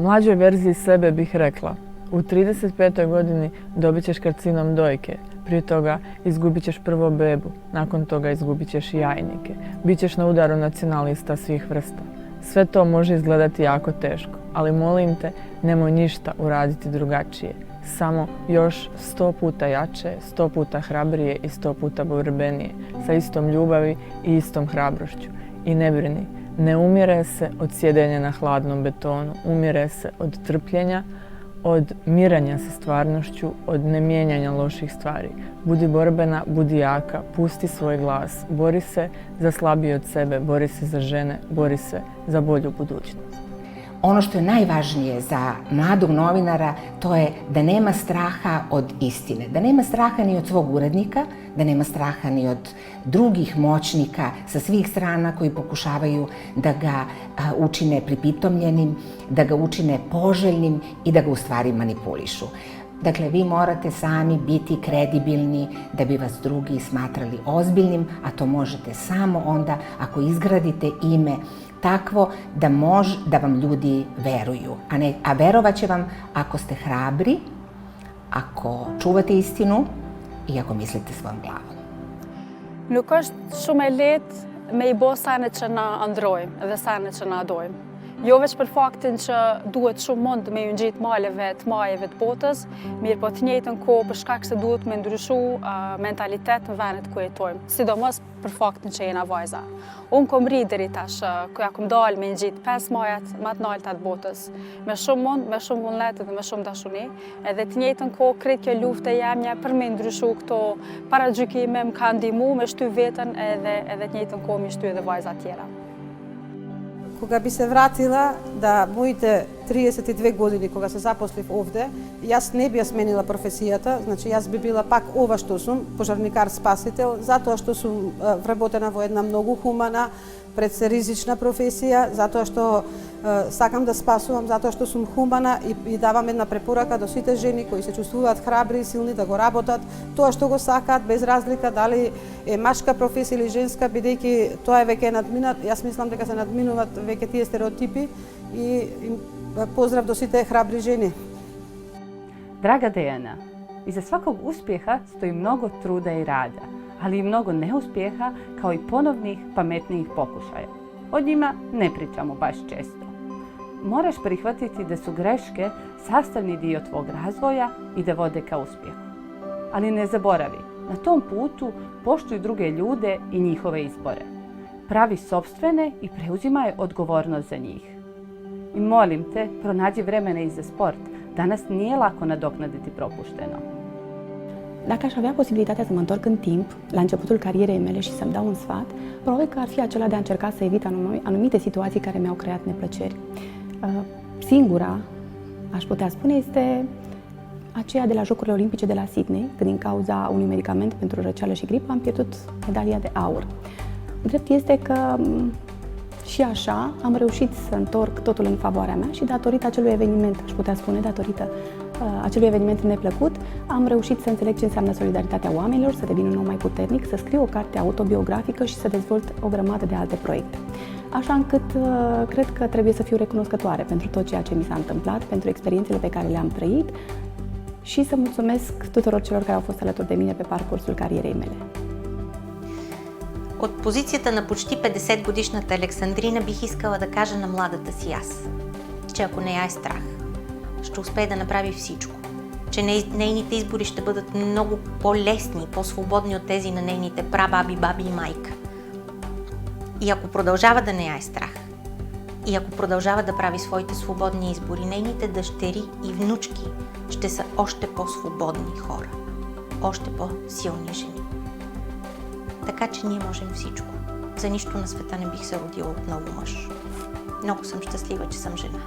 Mlađoj verziji sebe bih rekla: u 35. godini dobit ćeš karcinom dojke, prije toga izgubit ćeš prvo bebu, nakon toga izgubit ćeš jajnike, bit ćeš na udaru nacionalista svih vrsta. Sve to može izgledati jako teško, ali molim te, nemoj ništa uraditi drugačije. Samo još 100 puta jače, 100 puta hrabrije i 100 puta borbenije, sa istom ljubavi i istom hrabrošću. I ne brini, ne umire se od sjedenja na hladnom betonu, umire se od trpljenja, od miranja sa stvarnošću, od nemijenjanja loših stvari. Budi borbena, budi jaka, pusti svoj glas, bori se za slabije od sebe, bori se za žene, bori se za bolju budućnost. Ono što je najvažnije za mladog novinara, to je da nema straha od istine, da nema straha ni od svog urednika, da nema straha ni od drugih moćnika sa svih strana koji pokušavaju da ga učine pripitomljenim, da ga učine poželjnim i da ga u stvari manipulišu. Dakle, vi morate sami biti kredibilni da bi vas drugi smatrali ozbiljnim, a to možete samo onda ako izgradite ime takvo da vam ljudi veruju. A verovat će vam ako ste hrabri, ako čuvate istinu i ako mislite svojom glavom. Nuk është shumë e lehtë me I bë senet që na ndrojmë dhe senet që na dojmë. Jo veç për faktin që duhet shumë mund me ju ngjit maleve të majeve të botës, mirë po të njëjtën kohë për shkak se duhet me ndryshu mentalitet në vendet ku jetojmë, sidomos për faktin që jena vajza. Unë kom ri deri tash, ku ja kom dalë me ngjit 5 majat më të larta të botës, me shumë mund, me shumë vullnet dhe me shumë dashuni, edhe të njëjtën kohë krejt kjo luftë e jemja për me ndryshu këto paragjykime më ka ndihmu me shty veten edhe të njëjtën kohë me shty edhe vajza tjera. Кога би се вратила да моите 32 години кога се запослив овде, јас не би ја сменила професијата, значи јас би била пак ова што сум, пожарникар спасител, затоа што сум вработена во една многу хумана, пред се ризична професија, затоа што сакам да спасувам, затоа што сум хумана и давам една препорака до сите жени кои се чувствуваат храбри и силни да го работат, тоа што го сакаат без разлика дали е машка професија или женска, бидејќи тоа е веќе надминат, јас мислам дека се надминуваат веќе тие стереотипи и поздрав до сите храбри жени. Draga Dejana, iza svakog uspjeha stoji mnogo truda I rada, ali I mnogo neuspjeha kao I ponovnih pametnijih pokušaja. O njima ne pričamo baš često. Moraš prihvatiti da su greške sastavni dio tvog razvoja I da vode ka uspjehu. Ali ne zaboravi, na tom putu poštuj druge ljude I njihove izbore. Pravi sopstvene I preuzimaj odgovornost za njih. I molim te, pronađi vremena I za sport. Danas nije lako nadoknaditi propušteno. Dacă aș avea posibilitatea să mă întorc în timp, la începutul carierei mele și să-mi dau un sfat, probabil că ar fi acela de a încerca să evit anumite situații care mi-au creat neplăceri. Singura, aș putea spune, este aceea de la Jocurile Olimpice de la Sydney, când din cauza unui medicament pentru răceală și gripă am pierdut medalia de aur. Drept este că și așa am reușit să întorc totul în favoarea mea și datorită acelui eveniment, aș putea spune, datorită acelui eveniment neplăcut, am reușit să înțeleg ce înseamnă solidaritatea oamenilor, să devin un om mai puternic, să scriu o carte autobiografică și să dezvolt o grămadă de alte proiecte. Așa încât cred că trebuie să fiu recunoscătoare pentru tot ceea ce mi s-a întâmplat, pentru experiențele pe care le-am trăit și să mulțumesc tuturor celor care au fost alături de mine pe parcursul carierei mele. От позицията на почти 50-годишната Александрина бих искала да кажа на младата си аз, че ако не я е страх, ще успее да направи всичко, че нейните избори ще бъдат много по-лесни, по-свободни от тези на нейните прабаби, баби и майка. И ако продължава да не я е страх, и ако продължава да прави своите свободни избори, нейните дъщери и внучки ще са още по-свободни хора, още по-силни жени. Така че ние можем всичко. За нищо на света не бих се родила отново мъж. Много съм щастлива, че съм жена.